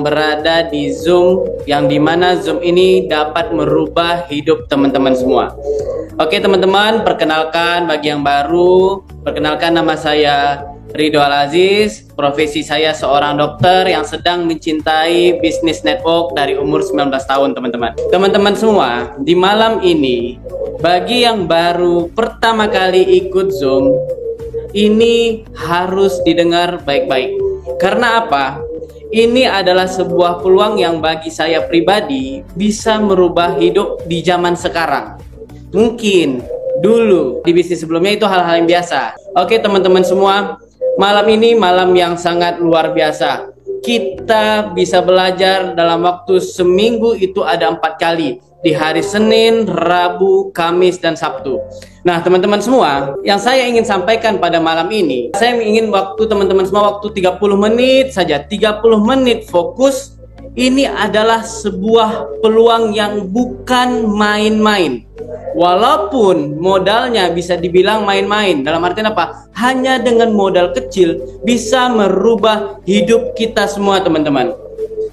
yang berada di Zoom, yang dimana Zoom ini dapat merubah hidup teman-teman semua. Oke teman-teman, perkenalkan bagi yang baru, perkenalkan nama saya Ridho Al-Aziz, profesi saya seorang dokter yang sedang mencintai bisnis network dari umur 19 tahun teman-teman. Teman-teman semua, di malam ini, bagi yang baru pertama kali ikut Zoom, ini harus didengar baik-baik. Karena apa? Ini adalah sebuah peluang yang bagi saya pribadi bisa merubah hidup di zaman sekarang. Mungkin dulu di bisnis sebelumnya itu hal-hal yang biasa. Oke teman-teman semua, malam ini malam yang sangat luar biasa. Kita bisa belajar dalam waktu seminggu itu ada 4 kali. Di hari Senin, Rabu, Kamis, dan Sabtu. Nah teman-teman semua, yang saya ingin sampaikan pada malam ini, saya ingin waktu teman-teman semua waktu 30 menit saja, 30 menit fokus. Ini adalah sebuah peluang yang bukan main-main. Walaupun modalnya bisa dibilang main-main, dalam artian apa? Hanya dengan modal kecil bisa merubah hidup kita semua teman-teman.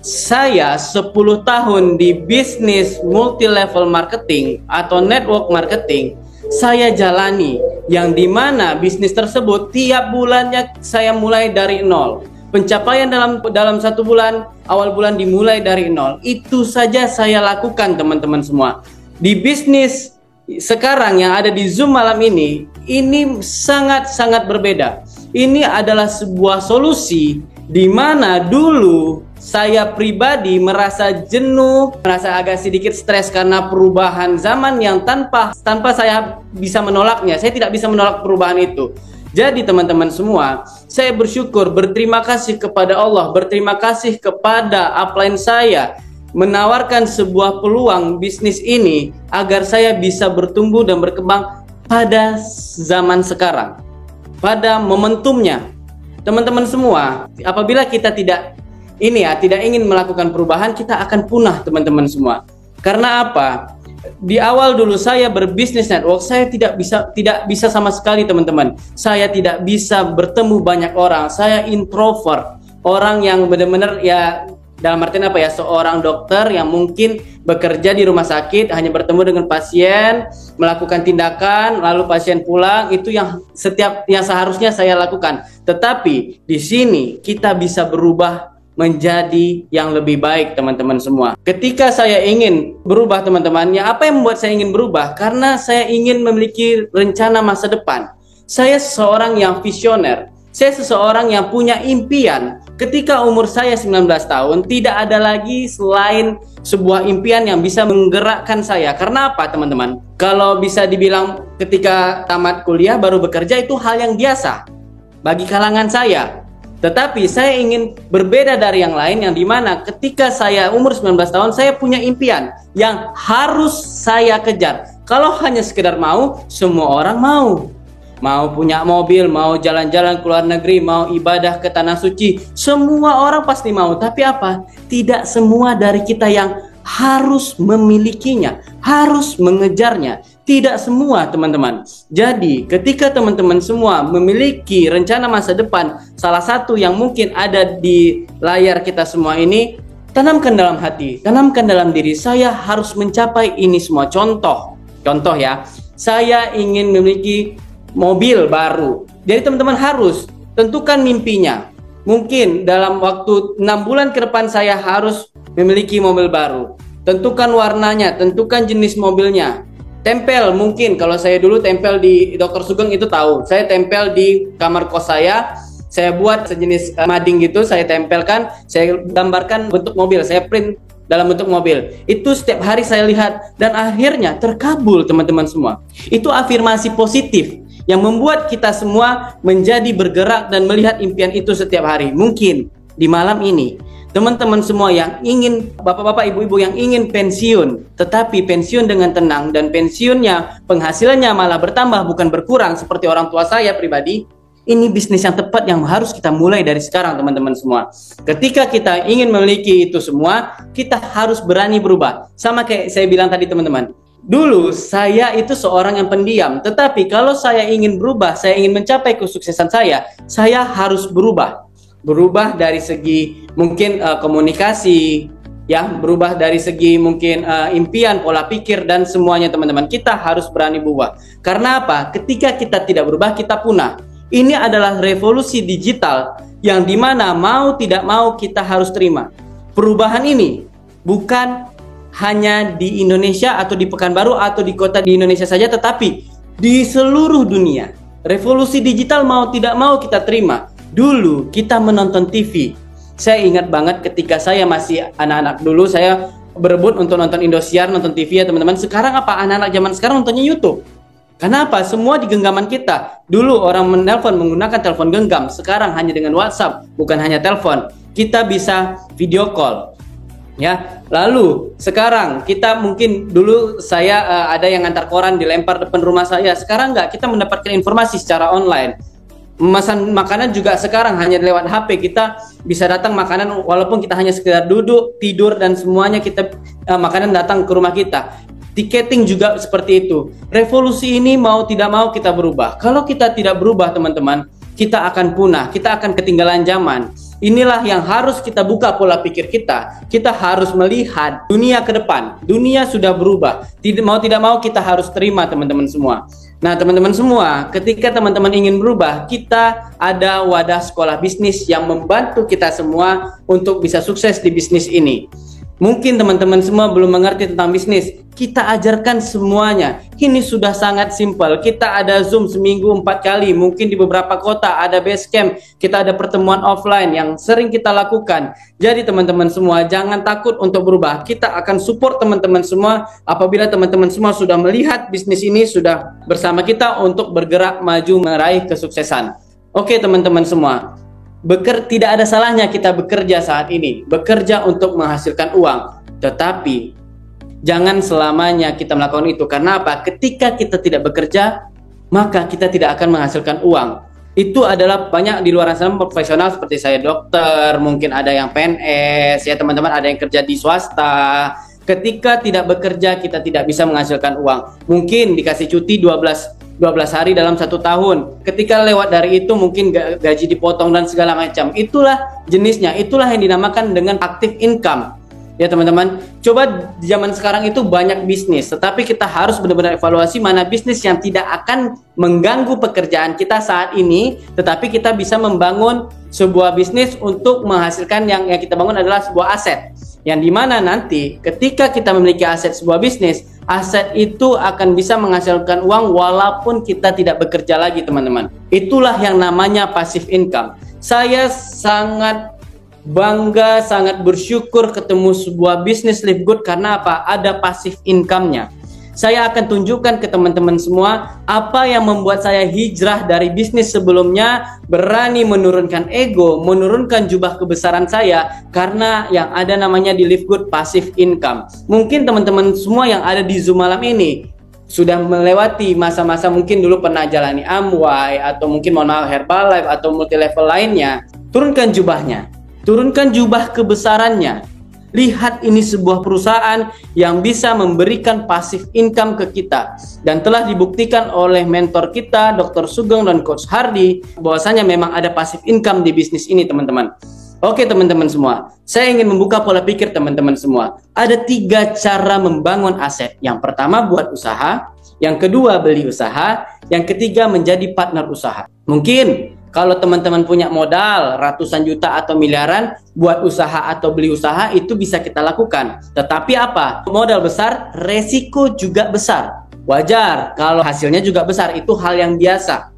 Saya 10 tahun di bisnis multi level marketing atau network marketing saya jalani, yang dimana bisnis tersebut tiap bulannya saya mulai dari nol. Pencapaian dalam 1 bulan, awal bulan dimulai dari nol. Itu saja saya lakukan teman-teman semua. Di bisnis sekarang yang ada di Zoom malam ini sangat-sangat berbeda. Ini adalah sebuah solusi di mana dulu saya pribadi merasa jenuh, merasa agak sedikit stres karena perubahan zaman yang tanpa saya bisa menolaknya. Saya tidak bisa menolak perubahan itu. Jadi teman-teman semua, saya bersyukur, berterima kasih kepada Allah, berterima kasih kepada upline saya menawarkan sebuah peluang bisnis ini agar saya bisa bertumbuh dan berkembang pada zaman sekarang, pada momentumnya. Teman-teman semua, apabila kita tidak ingin melakukan perubahan, kita akan punah teman-teman semua. Karena apa? Di awal dulu saya berbisnis network, saya tidak bisa sama sekali teman-teman. Saya tidak bisa bertemu banyak orang. Saya introvert, orang yang benar-benar ya dalam artian apa ya, seorang dokter yang mungkin bekerja di rumah sakit, hanya bertemu dengan pasien, melakukan tindakan, lalu pasien pulang. Itu yang seharusnya saya lakukan. Tetapi di sini kita bisa berubah menjadi yang lebih baik teman-teman semua. Ketika saya ingin berubah teman-teman, ya apa yang membuat saya ingin berubah? Karena saya ingin memiliki rencana masa depan. Saya seseorang yang visioner. Saya seseorang yang punya impian. Ketika umur saya 19 tahun, tidak ada lagi selain sebuah impian yang bisa menggerakkan saya. Karena apa teman-teman? Kalau bisa dibilang ketika tamat kuliah baru bekerja itu hal yang biasa bagi kalangan saya. Tetapi saya ingin berbeda dari yang lain, yang dimana ketika saya umur 19 tahun saya punya impian yang harus saya kejar. Kalau hanya sekedar mau, semua orang mau. Mau punya mobil, mau jalan-jalan ke luar negeri, mau ibadah ke tanah suci, semua orang pasti mau. Tapi apa? Tidak semua dari kita yang harus memilikinya, harus mengejarnya. Tidak semua teman-teman. Jadi ketika teman-teman semua memiliki rencana masa depan, salah satu yang mungkin ada di layar kita semua ini, tanamkan dalam hati, tanamkan dalam diri, saya harus mencapai ini semua. Contoh ya, saya ingin memiliki mobil baru. Jadi teman-teman harus tentukan mimpinya. Mungkin dalam waktu 6 bulan ke depan saya harus memiliki mobil baru. Tentukan warnanya, tentukan jenis mobilnya. Tempel, mungkin kalau saya dulu tempel di Dr. Sugeng itu tahu. Saya tempel di kamar kos saya buat sejenis mading gitu, saya tempelkan, saya gambarkan bentuk mobil, saya print dalam bentuk mobil. Itu setiap hari saya lihat dan akhirnya terkabul teman-teman semua. Itu afirmasi positif yang membuat kita semua menjadi bergerak dan melihat impian itu setiap hari. Mungkin di malam ini teman-teman semua yang ingin, bapak-bapak, ibu-ibu yang ingin pensiun, tetapi pensiun dengan tenang dan pensiunnya, penghasilannya malah bertambah bukan berkurang seperti orang tua saya pribadi, ini bisnis yang tepat yang harus kita mulai dari sekarang teman-teman semua. Ketika kita ingin memiliki itu semua, kita harus berani berubah. Sama kayak saya bilang tadi teman-teman, dulu saya itu seorang yang pendiam, tetapi kalau saya ingin berubah, saya ingin mencapai kesuksesan saya harus berubah. berubah dari segi mungkin komunikasi, ya, berubah dari segi mungkin impian, pola pikir dan semuanya teman-teman. Kita harus berani berubah. Karena apa? Ketika kita tidak berubah, kita punah. Ini adalah revolusi digital yang dimana mau tidak mau kita harus terima. Perubahan ini bukan hanya di Indonesia atau di Pekanbaru atau di kota di Indonesia saja, tetapi di seluruh dunia. Revolusi digital mau tidak mau kita terima. Dulu kita menonton TV. Saya ingat banget ketika saya masih anak-anak dulu, saya berebut untuk nonton Indosiar, nonton TV ya teman-teman. Sekarang apa? Anak-anak zaman sekarang nontonnya YouTube. Kenapa? Semua di genggaman kita. Dulu orang menelpon menggunakan telepon genggam. Sekarang hanya dengan WhatsApp, bukan hanya telepon. Kita bisa video call. Ya, lalu sekarang kita mungkin dulu saya ada yang ngantar koran dilempar depan rumah saya. Sekarang enggak, kita mendapatkan informasi secara online. Memesan makanan juga sekarang hanya lewat HP. Kita bisa datang makanan walaupun kita hanya sekedar duduk, tidur dan semuanya kita makanan datang ke rumah kita. Tiketing juga seperti itu. Revolusi ini mau tidak mau kita berubah. Kalau kita tidak berubah teman-teman, kita akan punah, kita akan ketinggalan zaman. Inilah yang harus kita buka pola pikir kita. Kita harus melihat dunia ke depan. Dunia sudah berubah. Mau tidak mau kita harus terima teman-teman semua. Nah teman-teman semua, ketika teman-teman ingin berubah, kita ada wadah sekolah bisnis yang membantu kita semua untuk bisa sukses di bisnis ini. Mungkin teman-teman semua belum mengerti tentang bisnis. Kita ajarkan semuanya. Ini sudah sangat simpel. Kita ada Zoom seminggu 4 kali. Mungkin di beberapa kota ada base camp. Kita ada pertemuan offline yang sering kita lakukan. Jadi teman-teman semua jangan takut untuk berubah. Kita akan support teman-teman semua apabila teman-teman semua sudah melihat bisnis ini sudah bersama kita untuk bergerak maju meraih kesuksesan. Oke teman-teman semua. Tidak ada salahnya kita bekerja saat ini, bekerja untuk menghasilkan uang, tetapi jangan selamanya kita melakukan itu. Karena apa? Ketika kita tidak bekerja, maka kita tidak akan menghasilkan uang. Itu adalah banyak di luar sana profesional seperti saya dokter, mungkin ada yang PNS, ya teman-teman, ada yang kerja di swasta. Ketika tidak bekerja, kita tidak bisa menghasilkan uang. Mungkin dikasih cuti 12 hari dalam 1 tahun. Ketika lewat dari itu mungkin gaji dipotong dan segala macam. Itulah jenisnya, itulah yang dinamakan dengan active income. Ya teman-teman, coba di zaman sekarang itu banyak bisnis, tetapi kita harus benar-benar evaluasi mana bisnis yang tidak akan mengganggu pekerjaan kita saat ini, tetapi kita bisa membangun sebuah bisnis untuk menghasilkan yang kita bangun adalah sebuah aset. Yang dimana nanti ketika kita memiliki aset sebuah bisnis, aset itu akan bisa menghasilkan uang walaupun kita tidak bekerja lagi teman-teman. Itulah yang namanya passive income. Saya sangat bangga, sangat bersyukur ketemu sebuah bisnis Live Good karena apa? Ada passive income-nya. Saya akan tunjukkan ke teman-teman semua apa yang membuat saya hijrah dari bisnis sebelumnya, berani menurunkan ego, menurunkan jubah kebesaran saya karena yang ada namanya di Live Good passive income. Mungkin teman-teman semua yang ada di Zoom malam ini sudah melewati masa-masa mungkin dulu pernah jalani Amway atau mungkin mohon maaf Herbalife atau multi level lainnya. Turunkan jubahnya, turunkan jubah kebesarannya. Lihat ini sebuah perusahaan yang bisa memberikan passive income ke kita. Dan telah dibuktikan oleh mentor kita, Dr. Sugeng dan Coach Hardy, bahwasanya memang ada passive income di bisnis ini teman-teman. Oke teman-teman semua, saya ingin membuka pola pikir teman-teman semua. Ada 3 cara membangun aset. Yang pertama buat usaha, yang kedua beli usaha, yang ketiga menjadi partner usaha. Mungkin kalau teman-teman punya modal ratusan juta atau miliaran, buat usaha atau beli usaha itu bisa kita lakukan. Tetapi apa? Modal besar, resiko juga besar. Wajar kalau hasilnya juga besar, itu hal yang biasa.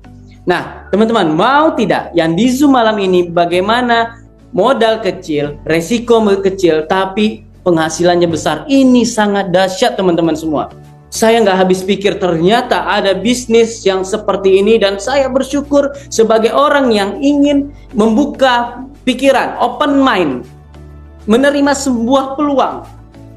Nah, teman-teman, mau tidak yang di Zoom malam ini bagaimana modal kecil, resiko kecil, tapi penghasilannya besar. Ini sangat dahsyat teman-teman semua. Saya nggak habis pikir ternyata ada bisnis yang seperti ini dan saya bersyukur sebagai orang yang ingin membuka pikiran, open mind, menerima sebuah peluang.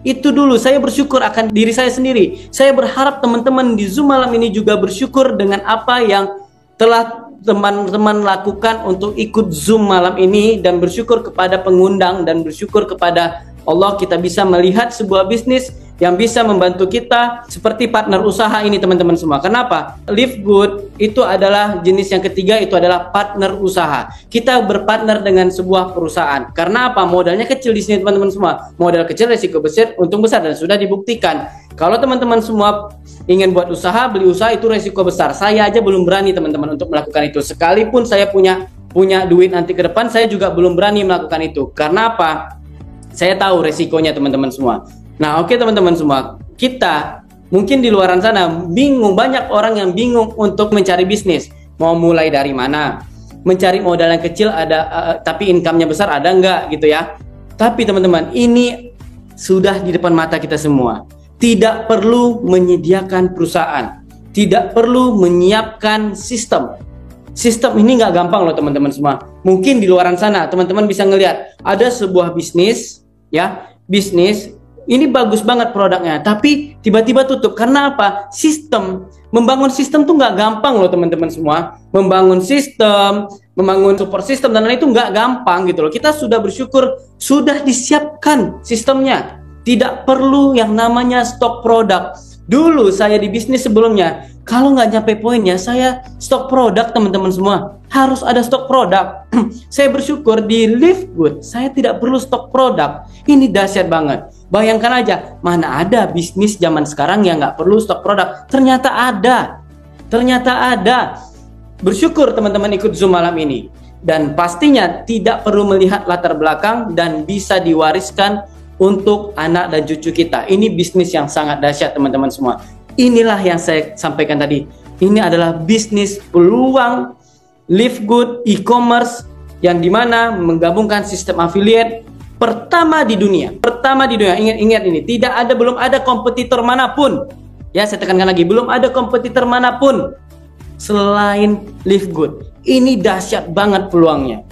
Itu dulu saya bersyukur akan diri saya sendiri. Saya berharap teman-teman di Zoom malam ini juga bersyukur dengan apa yang telah teman-teman lakukan untuk ikut Zoom malam ini dan bersyukur kepada pengundang dan bersyukur kepada Allah kita bisa melihat sebuah bisnis yang bisa membantu kita seperti partner usaha ini teman-teman semua. Kenapa? Live Good itu adalah jenis yang ketiga, itu adalah partner usaha. Kita berpartner dengan sebuah perusahaan. Karena apa? Modalnya kecil di sini teman-teman semua. Modal kecil, resiko besar, untung besar, dan sudah dibuktikan. Kalau teman-teman semua ingin buat usaha, beli usaha itu resiko besar. Saya aja belum berani teman-teman untuk melakukan itu. Sekalipun saya punya duit nanti ke depan, saya juga belum berani melakukan itu. Karena apa? Saya tahu resikonya teman-teman semua. Nah, oke teman-teman semua, kita mungkin di luaran sana bingung, banyak orang yang bingung untuk mencari bisnis. Mau mulai dari mana? Mencari modal yang kecil ada, tapi income-nya besar ada enggak gitu ya. Tapi teman-teman, ini sudah di depan mata kita semua. Tidak perlu menyediakan perusahaan, tidak perlu menyiapkan sistem. Sistem ini nggak gampang loh teman-teman semua. Mungkin di luaran sana teman-teman bisa ngelihat ada sebuah bisnis, ya, bisnis ini bagus banget produknya, tapi tiba-tiba tutup. Karena apa? Sistem. Membangun sistem tuh nggak gampang loh teman-teman semua. Membangun sistem, membangun support system dan lain itu nggak gampang gitu loh. Kita sudah bersyukur sudah disiapkan sistemnya. Tidak perlu yang namanya stok produk. Dulu saya di bisnis sebelumnya, kalau nggak nyampe poinnya, saya stok produk teman-teman semua. Harus ada stok produk. Saya bersyukur di Live Good, saya tidak perlu stok produk. Ini dahsyat banget. Bayangkan aja, mana ada bisnis zaman sekarang yang nggak perlu stok produk. Ternyata ada. Ternyata ada. Bersyukur teman-teman ikut Zoom malam ini. Dan pastinya tidak perlu melihat latar belakang dan bisa diwariskan untuk anak dan cucu kita. Ini bisnis yang sangat dahsyat teman-teman semua. Inilah yang saya sampaikan tadi. Ini adalah bisnis peluang Live Good e-commerce yang dimana menggabungkan sistem affiliate pertama di dunia. Pertama di dunia. Ingat ini, belum ada kompetitor manapun. Ya, saya tekankan lagi, belum ada kompetitor manapun selain Live Good. Ini dahsyat banget peluangnya.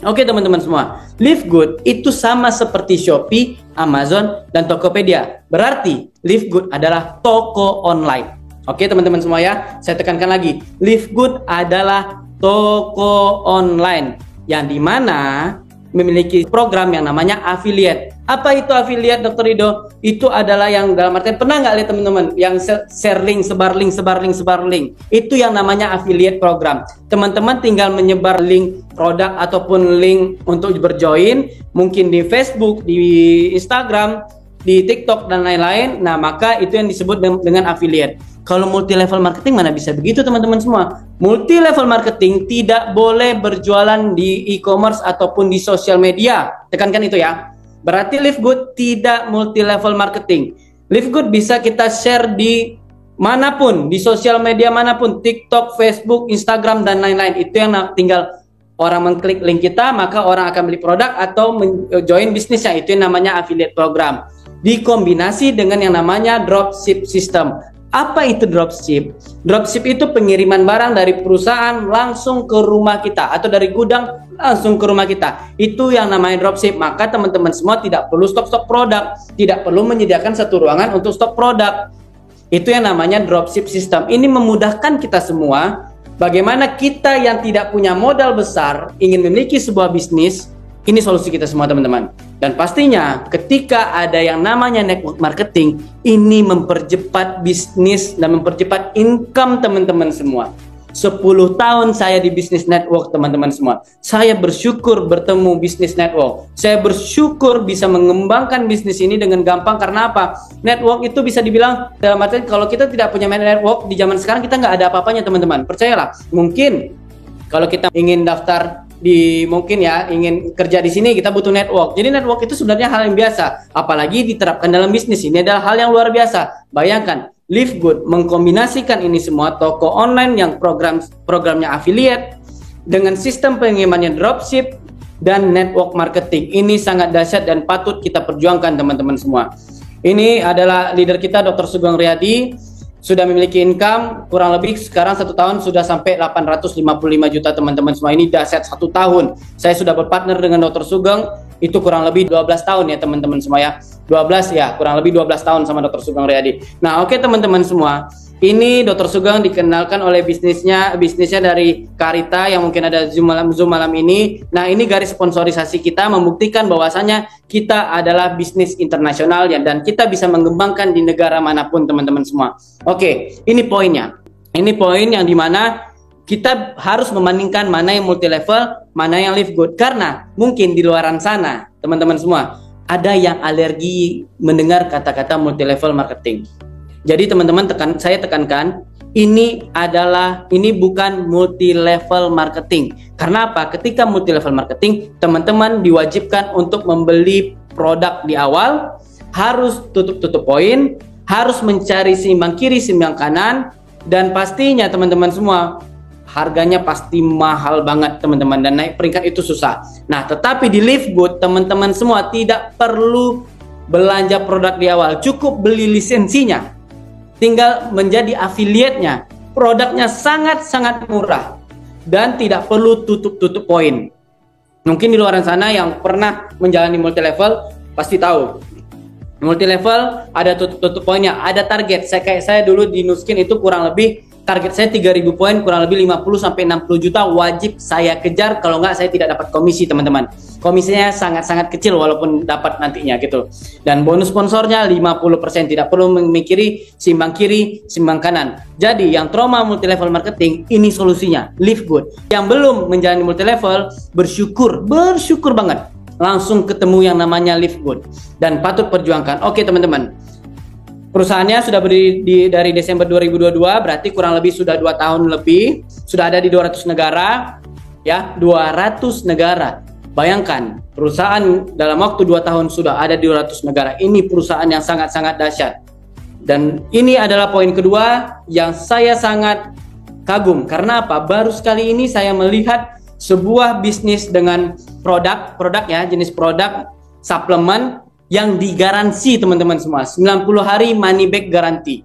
Oke teman-teman semua, Live Good itu sama seperti Shopee, Amazon, dan Tokopedia. Berarti Live Good adalah toko online. Oke teman-teman semua ya, saya tekankan lagi, Live Good adalah toko online yang dimana memiliki program yang namanya affiliate. Apa itu affiliate, Dr. Rido? Itu adalah yang dalam artian, pernah nggak lihat teman-teman yang share link, sebar link. Itu yang namanya affiliate program. Teman-teman tinggal menyebar link produk ataupun link untuk berjoin, mungkin di Facebook, di Instagram, di TikTok dan lain-lain. Nah, maka itu yang disebut dengan affiliate. Kalau multi level marketing mana bisa begitu teman-teman semua. Multi level marketing tidak boleh berjualan di e-commerce ataupun di sosial media. Tekankan itu ya. Berarti Live Good tidak multi level marketing. Live Good bisa kita share di manapun, di sosial media manapun, TikTok, Facebook, Instagram dan lain-lain. Itu yang tinggal orang mengklik link kita, maka orang akan beli produk atau join bisnisnya. Itu yang namanya affiliate program. Dikombinasi dengan yang namanya dropship system. Apa itu dropship? Dropship itu pengiriman barang dari perusahaan langsung ke rumah kita atau dari gudang langsung ke rumah kita. Itu yang namanya dropship. Maka teman-teman semua tidak perlu stok produk, tidak perlu menyediakan satu ruangan untuk stok produk. Itu yang namanya dropship system. Ini memudahkan kita semua. Bagaimana kita yang tidak punya modal besar ingin memiliki sebuah bisnis. Ini solusi kita semua teman-teman. Dan pastinya ketika ada yang namanya network marketing, ini mempercepat bisnis dan mempercepat income teman-teman semua. 10 tahun saya di bisnis network teman-teman semua. Saya bersyukur bertemu bisnis network. Saya bersyukur bisa mengembangkan bisnis ini dengan gampang. Karena apa? Network itu bisa dibilang dalam arti kalau kita tidak punya network di zaman sekarang kita nggak ada apa-apanya teman-teman. Percayalah. Mungkin kalau kita ingin daftar mungkin ya ingin kerja di sini kita butuh network. Jadi network itu sebenarnya hal yang biasa, apalagi diterapkan dalam bisnis. Ini adalah hal yang luar biasa. Bayangkan Live Good mengkombinasikan ini semua, toko online yang programnya affiliate dengan sistem pengirimannya dropship dan network marketing. Ini sangat dahsyat dan patut kita perjuangkan teman-teman semua. Ini adalah leader kita Dr. Sugeng Riyadi. Sudah memiliki income kurang lebih sekarang 1 tahun sudah sampai 855 juta teman-teman semua. Ini dahsyat 1 tahun. Saya sudah berpartner dengan Dr. Sugeng itu kurang lebih 12 tahun ya teman-teman semua ya. 12 ya, kurang lebih 12 tahun sama Dr. Sugeng Riyadi. Nah, oke teman-teman semua. Ini Dr. Sugeng dikenalkan oleh bisnisnya dari Karita yang mungkin ada Zoom malam ini. Nah, ini garis sponsorisasi kita membuktikan bahwasanya kita adalah bisnis internasional ya, dan kita bisa mengembangkan di negara manapun teman-teman semua. Oke, ini poinnya. Ini poin yang dimana kita harus membandingkan mana yang multi level, mana yang live good. Karena mungkin di luaran sana teman-teman semua ada yang alergi mendengar kata-kata multi level marketing. Jadi teman-teman saya tekankan, ini bukan multi level marketing. Karena apa? Ketika multi level marketing, teman-teman diwajibkan untuk membeli produk di awal, harus tutup poin, harus mencari seimbang kiri, seimbang kanan, dan pastinya teman-teman semua harganya pasti mahal banget teman-teman, dan naik peringkat itu susah. Nah, tetapi di Live Good teman-teman semua tidak perlu belanja produk di awal, cukup beli lisensinya. Tinggal menjadi affiliate-nya. Produknya sangat-sangat murah dan tidak perlu tutup poin. Mungkin di luar sana yang pernah menjalani multi level pasti tahu. Multi level ada tutup poinnya, ada target. Saya dulu di Nuskin itu kurang lebih target saya 3.000 poin, kurang lebih 50-60 juta wajib saya kejar, kalau nggak saya tidak dapat komisi teman-teman. Komisinya sangat-sangat kecil walaupun dapat nantinya gitu. Dan bonus sponsornya 50%, tidak perlu memikiri seimbang kiri, seimbang kanan. Jadi yang trauma multi level marketing ini solusinya, Live Good. Yang belum menjalani multi level bersyukur banget langsung ketemu yang namanya Live Good dan patut perjuangkan. Oke teman-teman. Perusahaannya sudah berdiri dari Desember 2022, berarti kurang lebih sudah 2 tahun lebih, sudah ada di 200 negara, ya, 200 negara. Bayangkan, perusahaan dalam waktu 2 tahun sudah ada di 200 negara. Ini perusahaan yang sangat-sangat dahsyat. Dan ini adalah poin kedua yang saya sangat kagum. Karena apa? Baru sekali ini saya melihat sebuah bisnis dengan produk ya, jenis produk suplemen yang digaransi teman-teman semua, 90 hari money back garansi.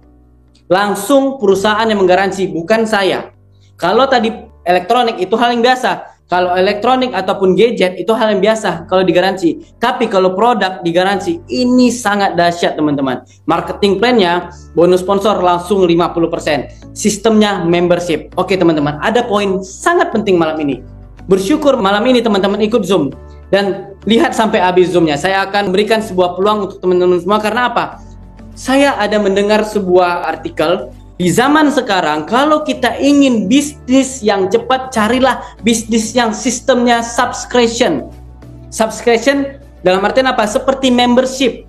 Langsung perusahaan yang menggaransi, bukan saya. Kalau tadi elektronik itu hal yang biasa, kalau elektronik ataupun gadget itu hal yang biasa kalau digaransi. Tapi kalau produk digaransi, ini sangat dahsyat teman-teman. Marketing plan-nya bonus sponsor langsung 50%. Sistemnya membership. Oke teman-teman, ada poin sangat penting malam ini. Bersyukur malam ini teman-teman ikut Zoom dan lihat sampai habis Zoom-nya. Saya akan memberikan sebuah peluang untuk teman-teman semua. Karena apa? Saya ada mendengar sebuah artikel, di zaman sekarang kalau kita ingin bisnis yang cepat, carilah bisnis yang sistemnya subscription. Subscription dalam artian apa? Seperti membership.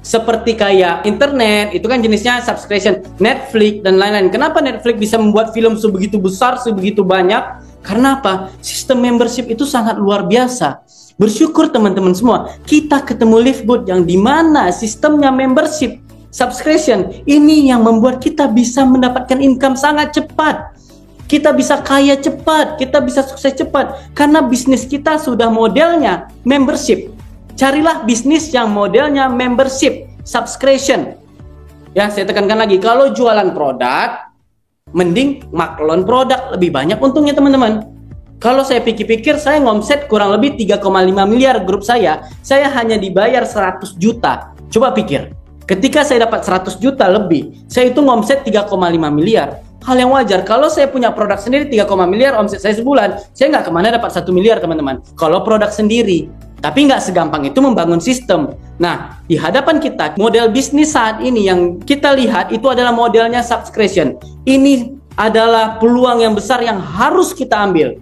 Seperti kayak internet, itu kan jenisnya subscription. Netflix dan lain-lain. Kenapa Netflix bisa membuat film sebegitu besar, sebegitu banyak? Karena apa? Sistem membership itu sangat luar biasa. Bersyukur teman-teman semua, kita ketemu Live Good yang dimana sistemnya membership, subscription, ini yang membuat kita bisa mendapatkan income sangat cepat. Kita bisa kaya cepat, kita bisa sukses cepat, karena bisnis kita sudah modelnya membership. Carilah bisnis yang modelnya membership, subscription. Ya, saya tekankan lagi, kalau jualan produk, mending maklon produk, lebih banyak untungnya teman-teman. Kalau saya pikir-pikir, saya ngomset kurang lebih 3,5 miliar grup saya hanya dibayar 100 juta. Coba pikir, ketika saya dapat 100 juta lebih, saya itu ngomset 3,5 miliar. Hal yang wajar, kalau saya punya produk sendiri 3, miliar omset saya sebulan, saya nggak kemana dapat 1 miliar teman-teman. Kalau produk sendiri, tapi nggak segampang itu membangun sistem. Nah, di hadapan kita, model bisnis saat ini yang kita lihat itu adalah modelnya subscription. Ini adalah peluang yang besar yang harus kita ambil.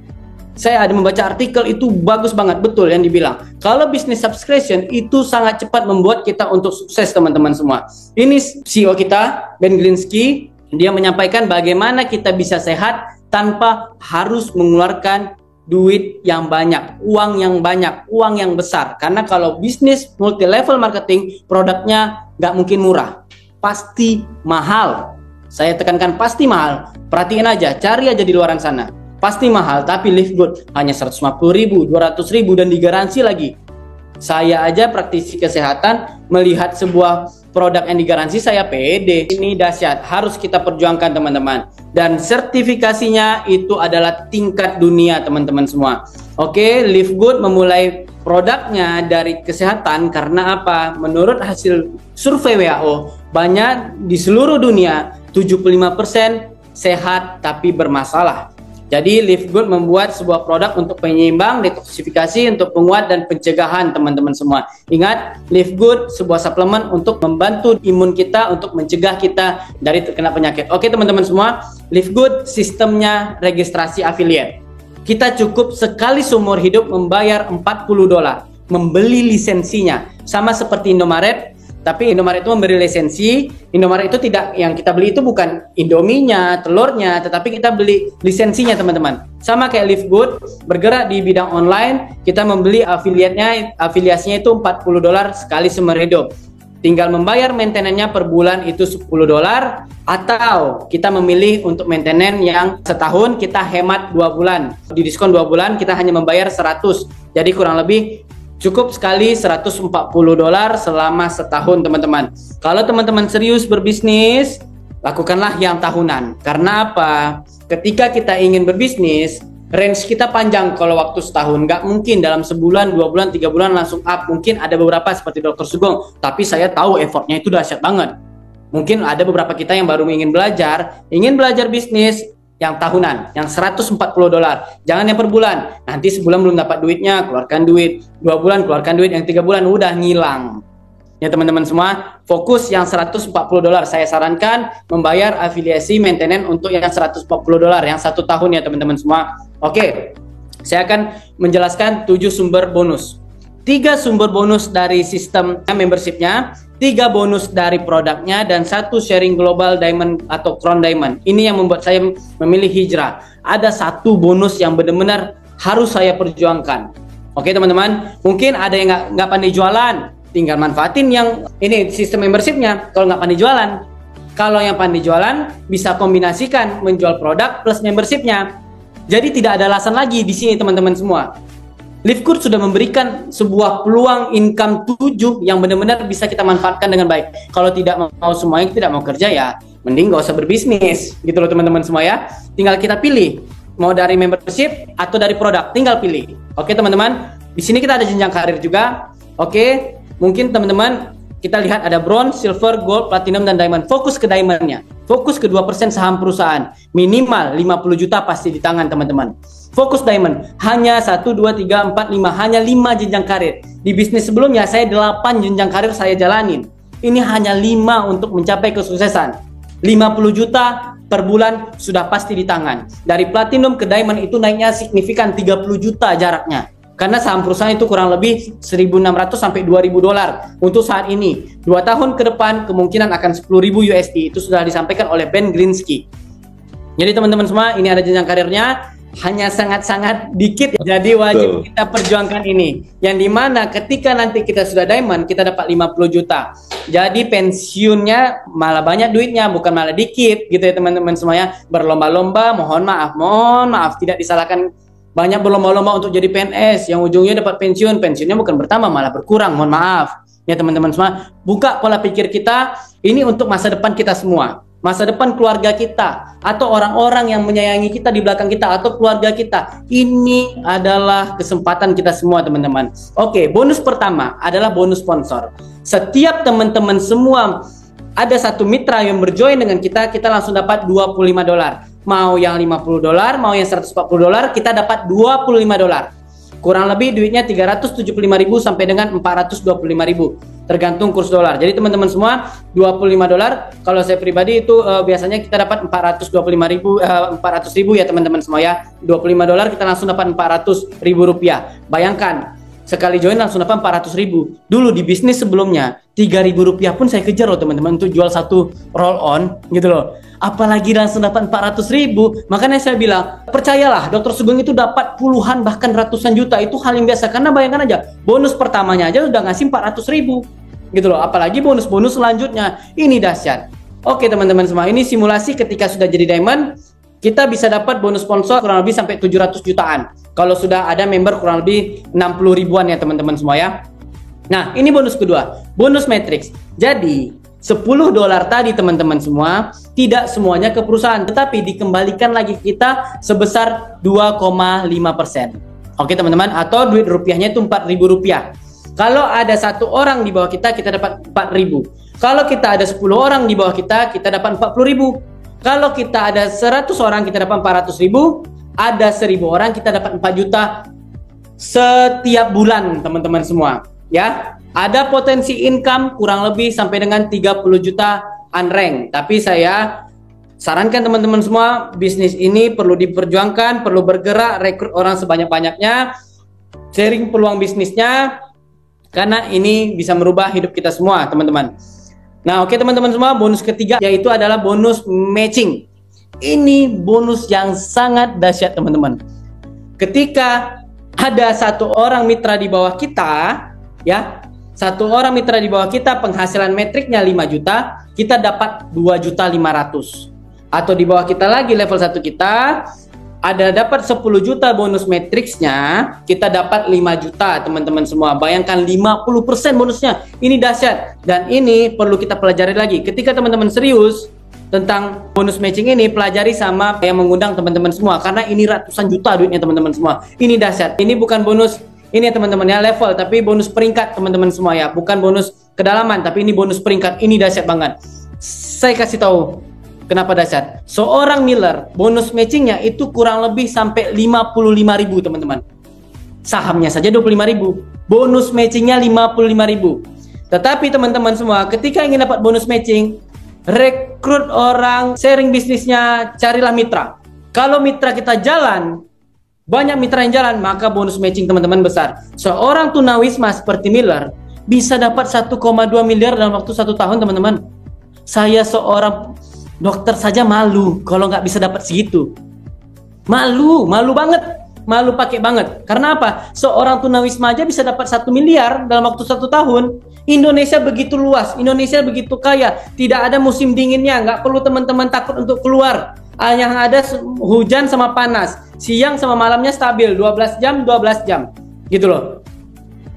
Saya ada membaca artikel itu bagus banget, betul yang dibilang. Kalau bisnis subscription itu sangat cepat membuat kita untuk sukses teman-teman semua. Ini CEO kita, Ben Glinsky, dia menyampaikan bagaimana kita bisa sehat tanpa harus mengeluarkan duit yang banyak, uang yang besar. Karena kalau bisnis multi level marketing, produknya nggak mungkin murah, pasti mahal. Saya tekankan pasti mahal. Perhatiin aja, cari aja di luaran sana. Pasti mahal, tapi Live Good hanya 150.000, 200.000 dan digaransi lagi. Saya aja praktisi kesehatan melihat sebuah produk yang digaransi, saya pede. Ini dahsyat, harus kita perjuangkan teman-teman. Dan sertifikasinya itu adalah tingkat dunia teman-teman semua. Oke, Live Good memulai produknya dari kesehatan karena apa? Menurut hasil survei WHO, banyak di seluruh dunia 75% sehat tapi bermasalah. Jadi Live Good membuat sebuah produk untuk penyeimbang, detoksifikasi, untuk penguat dan pencegahan teman-teman semua. Ingat, Live Good sebuah suplemen untuk membantu imun kita, untuk mencegah kita dari terkena penyakit. Oke teman-teman semua, Live Good sistemnya registrasi affiliate. Kita cukup sekali seumur hidup membayar $40, membeli lisensinya. Sama seperti Indomaret, tapi Indomaret itu memberi lisensi. Indomaret itu tidak, yang kita beli itu bukan Indominya, telurnya, tetapi kita beli lisensinya teman-teman. Sama kayak Live Good, bergerak di bidang online, kita membeli afiliasinya itu $40 sekali seumur hidup. Tinggal membayar maintenance-nya per bulan itu $10, atau kita memilih untuk maintenance yang setahun kita hemat 2 bulan. Di diskon 2 bulan kita hanya membayar 100. Jadi kurang lebih cukup sekali $140 selama setahun teman-teman. Kalau teman-teman serius berbisnis, lakukanlah yang tahunan. Karena apa? Ketika kita ingin berbisnis, range kita panjang kalau waktu setahun. Nggak mungkin dalam sebulan, 2 bulan, 3 bulan langsung up. Mungkin ada beberapa seperti Dr. Sugeng, tapi saya tahu effortnya itu dahsyat banget. Mungkin ada beberapa kita yang baru ingin belajar bisnis yang tahunan, yang $140. Jangan yang per bulan. Nanti sebulan belum dapat duitnya, keluarkan duit. 2 bulan keluarkan duit, yang 3 bulan udah ngilang. Ya teman-teman semua, fokus yang $140. Saya sarankan membayar afiliasi maintenance untuk yang $140 yang 1 tahun ya teman-teman semua. Oke, saya akan menjelaskan 7 sumber bonus. 3 sumber bonus dari sistem membershipnya, 3 bonus dari produknya, dan 1 sharing global diamond atau crown diamond. Ini yang membuat saya memilih hijrah. Ada 1 bonus yang benar-benar harus saya perjuangkan. Oke teman-teman, mungkin ada yang nggak pandai jualan, tinggal manfaatin yang ini sistem membershipnya. Kalau nggak pandai jualan, kalau yang pandai jualan bisa kombinasikan menjual produk plus membershipnya. Jadi tidak ada alasan lagi di sini teman-teman semua. Live Good sudah memberikan sebuah peluang income 7 yang benar-benar bisa kita manfaatkan dengan baik. Kalau tidak mau semuanya, tidak mau kerja ya, mending gak usah berbisnis. Gitu loh teman-teman semua ya. Tinggal kita pilih, mau dari membership atau dari produk, tinggal pilih. Oke teman-teman, di sini kita ada jenjang karir juga. Oke, mungkin teman-teman kita lihat ada bronze, silver, gold, platinum, dan diamond. Fokus ke diamondnya. Fokus ke 2% saham perusahaan. Minimal 50 juta pasti di tangan teman-teman. Fokus diamond, hanya 1, 2, 3, 4, 5, hanya 5 jenjang karir. Di bisnis sebelumnya saya 8 jenjang karir saya jalanin. Ini hanya 5 untuk mencapai kesuksesan. 50 juta per bulan sudah pasti di tangan. Dari platinum ke diamond itu naiknya signifikan 30 juta jaraknya. Karena saham perusahaan itu kurang lebih 1.600 sampai 2.000 dolar untuk saat ini. 2 tahun ke depan kemungkinan akan 10.000 USD. Itu sudah disampaikan oleh Ben Greenski. Jadi teman-teman semua, ini ada jenjang karirnya. Hanya sangat-sangat dikit, jadi wajib kita perjuangkan ini. Yang dimana ketika nanti kita sudah diamond, kita dapat 50 juta. Jadi pensiunnya malah banyak duitnya, bukan malah dikit gitu ya teman-teman semuanya. Berlomba-lomba, mohon maaf, tidak disalahkan. Banyak berlomba-lomba untuk jadi PNS, yang ujungnya dapat pensiun, pensiunnya bukan bertambah malah berkurang, mohon maaf. Ya teman-teman semua, buka pola pikir kita, ini untuk masa depan kita semua. Masa depan keluarga kita, atau orang-orang yang menyayangi kita di belakang kita, atau keluarga kita. Ini adalah kesempatan kita semua teman-teman. Oke, bonus pertama adalah bonus sponsor. Setiap teman-teman semua ada 1 mitra yang berjoin dengan kita, kita langsung dapat $25. Mau yang $50, mau yang $140, kita dapat $25. Kurang lebih duitnya 375.000 sampai dengan 425.000, tergantung kurs dolar. Jadi teman-teman semua, $25 kalau saya pribadi itu biasanya kita dapat 425.000 ya teman-teman semua ya. $25 kita langsung dapat 400.000 rupiah. Bayangkan sekali join langsung dapat 400.000. Dulu di bisnis sebelumnya 3.000 rupiah pun saya kejar loh teman-teman untuk jual 1 roll on gitu loh. Apalagi langsung dapat 400.000. Makanya saya bilang, percayalah Dr. Sugeng itu dapat puluhan bahkan ratusan juta. Itu hal yang biasa. Karena bayangkan aja, bonus pertamanya aja udah ngasih 400.000 gitu loh. Apalagi bonus-bonus selanjutnya. Ini dahsyat. Oke teman-teman semua, ini simulasi ketika sudah jadi diamond, kita bisa dapat bonus sponsor kurang lebih sampai 700 jutaan. Kalau sudah ada member kurang lebih 60 ribuan ya teman-teman semua ya. Nah, ini bonus kedua, bonus matrix. Jadi $10 tadi teman-teman semua, tidak semuanya ke perusahaan, tetapi dikembalikan lagi kita sebesar 2,5%. Oke teman-teman, atau duit rupiahnya itu 4.000 rupiah. Kalau ada 1 orang di bawah kita, kita dapat 4.000. Kalau kita ada 10 orang di bawah kita, kita dapat 40.000. Kalau kita ada 100 orang, kita dapat 400.000. Ada 1.000 orang, kita dapat 4 juta setiap bulan, teman-teman semua. Ya, ada potensi income kurang lebih sampai dengan 30 juta unrank. Tapi saya sarankan teman-teman semua, bisnis ini perlu diperjuangkan, perlu bergerak, rekrut orang sebanyak-banyaknya, sharing peluang bisnisnya, karena ini bisa merubah hidup kita semua, teman-teman. Nah, oke teman-teman semua, bonus ketiga yaitu adalah bonus matching. Ini bonus yang sangat dahsyat, teman-teman. Ketika ada satu orang mitra di bawah kita, ya, satu orang mitra di bawah kita penghasilan metriknya 5 juta, kita dapat 2.500.000. Atau di bawah kita lagi level 1 kita ada dapat 10 juta bonus matriksnya, kita dapat 5 juta, teman-teman semua. Bayangkan 50% bonusnya. Ini dahsyat. Dan ini perlu kita pelajari lagi. Ketika teman-teman serius tentang bonus matching ini, pelajari sama yang mengundang teman-teman semua. Karena ini ratusan juta duitnya, teman-teman semua. Ini dahsyat. Ini bukan bonus ini ya teman-teman ya, level, tapi bonus peringkat, teman-teman semua ya. Bukan bonus kedalaman, tapi ini bonus peringkat. Ini dahsyat banget. Saya kasih tahu kenapa dahsyat. Seorang Miller bonus matchingnya itu kurang lebih sampai 55.000, teman-teman. Sahamnya saja 25.000, bonus matchingnya 55.000. Tetapi teman-teman semua, ketika ingin dapat bonus matching, rekrut orang, sharing bisnisnya, carilah mitra. Kalau mitra kita jalan, banyak mitra yang jalan, maka bonus matching teman-teman besar. Seorang tunawisma seperti Miller bisa dapat 1,2 miliar dalam waktu 1 tahun, teman-teman. Saya seorang dokter saja malu kalau nggak bisa dapat segitu. Malu banget, malu pakai banget. Karena apa? Seorang tunawisma aja bisa dapat 1 miliar dalam waktu 1 tahun. Indonesia begitu luas, Indonesia begitu kaya, tidak ada musim dinginnya, nggak perlu teman-teman takut untuk keluar. Yang ada hujan sama panas, siang sama malamnya stabil, 12 jam, gitu loh.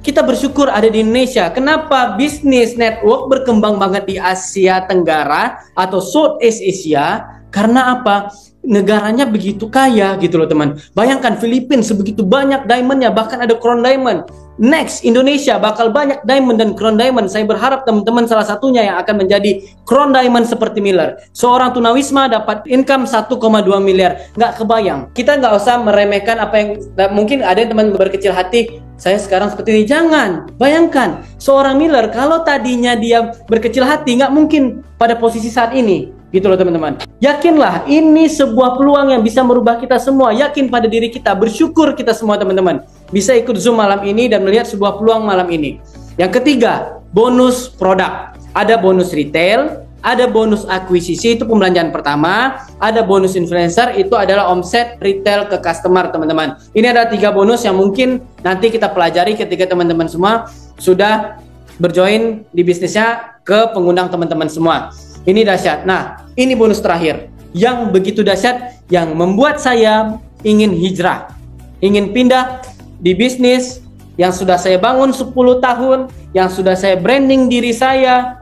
Kita bersyukur ada di Indonesia. Kenapa bisnis network berkembang banget di Asia Tenggara atau Southeast Asia? Karena apa? Negaranya begitu kaya gitu loh, teman. Bayangkan Filipina sebegitu banyak diamondnya, bahkan ada crown diamond. Next, Indonesia bakal banyak diamond dan crown diamond. Saya berharap teman-teman salah satunya yang akan menjadi crown diamond seperti Miller. Seorang tunawisma dapat income 1,2 miliar. Nggak kebayang. Kita nggak usah meremehkan apa yang mungkin ada yang teman berkecil hati. Saya sekarang seperti ini. Jangan. Bayangkan, seorang Miller kalau tadinya dia berkecil hati, nggak mungkin pada posisi saat ini. Gitu loh teman-teman. Yakinlah, ini sebuah peluang yang bisa merubah kita semua. Yakin pada diri kita, bersyukur kita semua teman-teman bisa ikut Zoom malam ini dan melihat sebuah peluang malam ini. Yang ketiga, bonus produk. Ada bonus retail, ada bonus akuisisi, itu pembelanjaan pertama. Ada bonus influencer, itu adalah omset retail ke customer, teman-teman. Ini ada 3 bonus yang mungkin nanti kita pelajari ketika teman-teman semua sudah berjoin di bisnisnya ke pengundang teman-teman semua. Ini dahsyat. Nah, ini bonus terakhir yang begitu dahsyat, yang membuat saya ingin hijrah, ingin pindah di bisnis yang sudah saya bangun 10 tahun, yang sudah saya branding diri saya.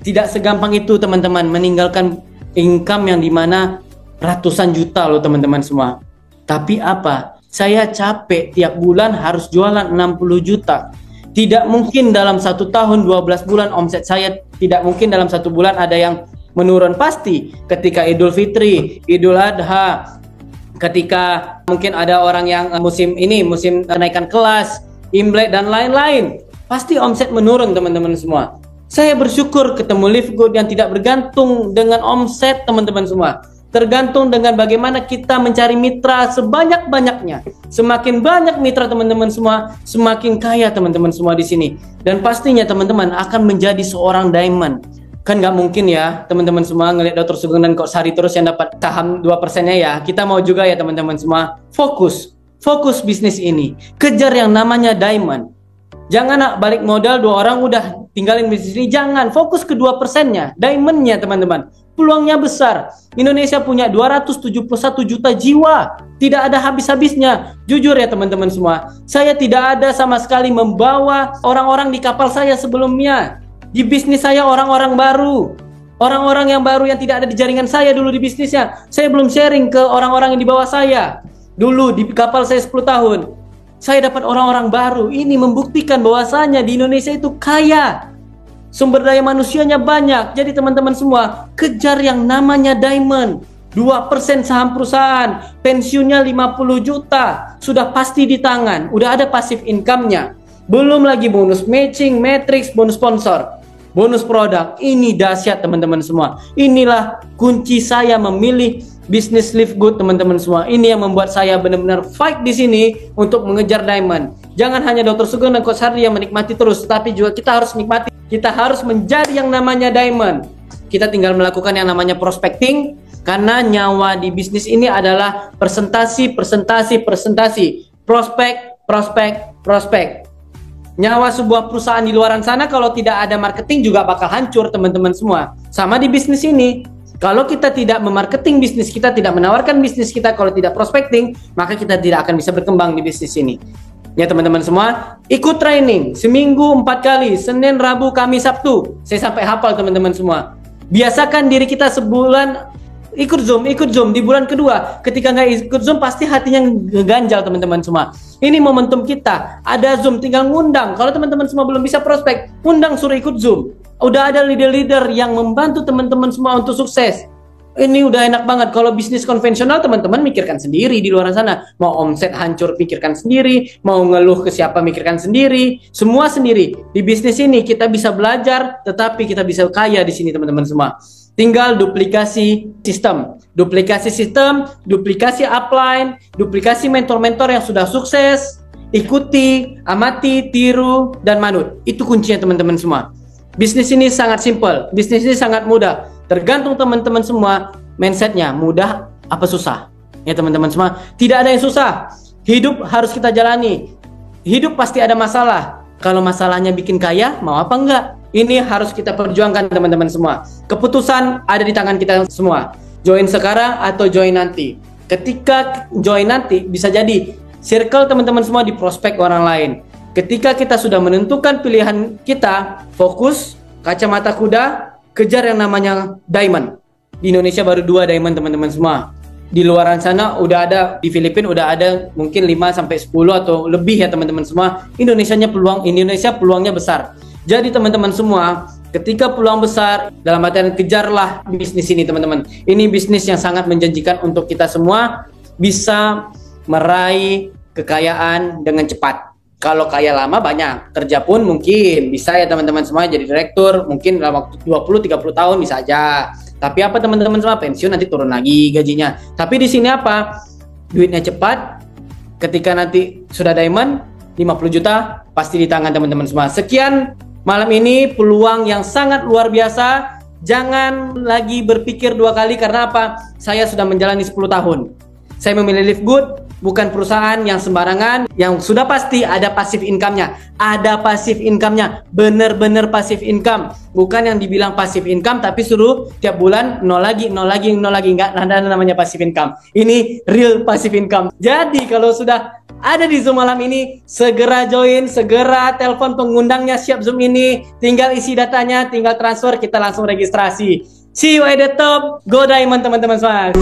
Tidak segampang itu teman-teman, meninggalkan income yang dimana ratusan juta loh teman-teman semua. Tapi apa? Saya capek tiap bulan harus jualan 60 juta. Tidak mungkin dalam 1 tahun 12 bulan omset saya, tidak mungkin dalam 1 bulan ada yang menurun. Pasti ketika Idul Fitri, Idul Adha, ketika mungkin ada orang yang musim kenaikan kelas, Imlek dan lain-lain, pasti omset menurun teman-teman semua. Saya bersyukur ketemu Live Good yang tidak bergantung dengan omset teman-teman semua. Tergantung dengan bagaimana kita mencari mitra sebanyak-banyaknya. Semakin banyak mitra teman-teman semua, semakin kaya teman-teman semua di sini. Dan pastinya teman-teman akan menjadi seorang diamond. Kan nggak mungkin ya teman-teman semua ngelihat Dr. Sugeng dan Kok Sari terus yang dapat saham 2%-nya ya. Kita mau juga ya teman-teman semua. Fokus bisnis ini. Kejar yang namanya diamond. Jangan balik modal 2 orang udah tinggalin bisnis ini. Jangan, fokus ke 2%-nya, diamond-nya teman-teman. Peluangnya besar. Indonesia punya 271 juta jiwa. Tidak ada habis-habisnya. Jujur ya teman-teman semua, saya tidak ada sama sekali membawa orang-orang di kapal saya sebelumnya. Di bisnis saya orang-orang baru. Orang-orang yang baru yang tidak ada di jaringan saya dulu di bisnisnya. Saya belum sharing ke orang-orang yang di bawah saya. Dulu di kapal saya 10 tahun. Saya dapat orang-orang baru. Ini membuktikan bahwasanya di Indonesia itu kaya. sumber daya manusianya banyak. Jadi teman-teman semua, kejar yang namanya diamond. 2% saham perusahaan, pensiunnya 50 juta, sudah pasti di tangan, udah ada passive income-nya. Belum lagi bonus matching, matrix, bonus sponsor, bonus produk. Ini dahsyat teman-teman semua. Inilah kunci saya memilih bisnis live good teman-teman semua. Ini yang membuat saya benar-benar fight di sini untuk mengejar diamond. Jangan hanya Dr. Sugeng dan Coach Hardy yang menikmati terus, tapi juga kita harus nikmati. Kita harus menjadi yang namanya diamond. Kita tinggal melakukan yang namanya prospecting, karena nyawa di bisnis ini adalah presentasi. Prospek. Nyawa sebuah perusahaan di luar sana kalau tidak ada marketing juga bakal hancur teman-teman semua. Sama di bisnis ini. Kalau kita tidak memarketing bisnis kita, tidak menawarkan bisnis kita, kalau tidak prospecting, maka kita tidak akan bisa berkembang di bisnis ini. Ya teman-teman semua, ikut training seminggu 4 kali, Senin, Rabu, Kamis, Sabtu. Saya sampai hafal teman-teman semua. Biasakan diri kita sebulan ikut Zoom di bulan kedua. Ketika nggak ikut Zoom pasti hatinya ngeganjal teman-teman semua. Ini momentum kita. Ada Zoom, tinggal ngundang. Kalau teman-teman semua belum bisa prospek, undang, suruh ikut Zoom. Udah ada leader-leader yang membantu teman-teman semua untuk sukses. Ini udah enak banget. Kalau bisnis konvensional teman-teman mikirkan sendiri di luar sana. Mau omset hancur pikirkan sendiri, mau ngeluh ke siapa mikirkan sendiri, semua sendiri. Di bisnis ini kita bisa belajar, tetapi kita bisa kaya di sini teman-teman semua. Tinggal duplikasi sistem, duplikasi upline, duplikasi mentor-mentor yang sudah sukses, ikuti, amati, tiru, dan manut. Itu kuncinya teman-teman semua. Bisnis ini sangat simple, bisnis ini sangat mudah. Tergantung teman-teman semua mindsetnya, mudah apa susah. Ya teman-teman semua, tidak ada yang susah. Hidup harus kita jalani. Hidup pasti ada masalah. Kalau masalahnya bikin kaya, mau apa enggak? Ini harus kita perjuangkan teman-teman semua. Keputusan ada di tangan kita semua. Join sekarang atau join nanti. Ketika join nanti, bisa jadi circle teman-teman semua di prospek orang lain. Ketika kita sudah menentukan pilihan kita, fokus, kacamata kuda, kejar yang namanya diamond. Di Indonesia baru 2 diamond teman-teman semua. Di luar sana udah ada, di Filipina udah ada mungkin 5-10 atau lebih ya teman-teman semua. Indonesia peluangnya besar. Jadi teman-teman semua, ketika peluang besar, dalam artian kejarlah bisnis ini teman-teman. Ini bisnis yang sangat menjanjikan untuk kita semua bisa meraih kekayaan dengan cepat. Kalau kaya lama banyak, kerja pun mungkin bisa ya teman-teman semua jadi direktur, mungkin dalam waktu 20-30 tahun bisa aja. Tapi apa teman-teman semua, pensiun nanti turun lagi gajinya. Tapi di sini apa? Duitnya cepat, ketika nanti sudah diamond, 50 juta pasti di tangan teman-teman semua. Sekian malam ini peluang yang sangat luar biasa. Jangan lagi berpikir 2 kali karena apa? Saya sudah menjalani 10 tahun. Saya memilih Live Good, bukan perusahaan yang sembarangan, yang sudah pasti ada passive income-nya. Ada passive income-nya, bener-bener passive income. Bukan yang dibilang passive income, tapi suruh tiap bulan nol lagi. Nggak ada namanya passive income. Ini real passive income. Jadi kalau sudah ada di Zoom malam ini, segera join, segera telepon pengundangnya, siap Zoom ini. Tinggal isi datanya, tinggal transfer, kita langsung registrasi. See you at the top, go diamond teman-teman semua.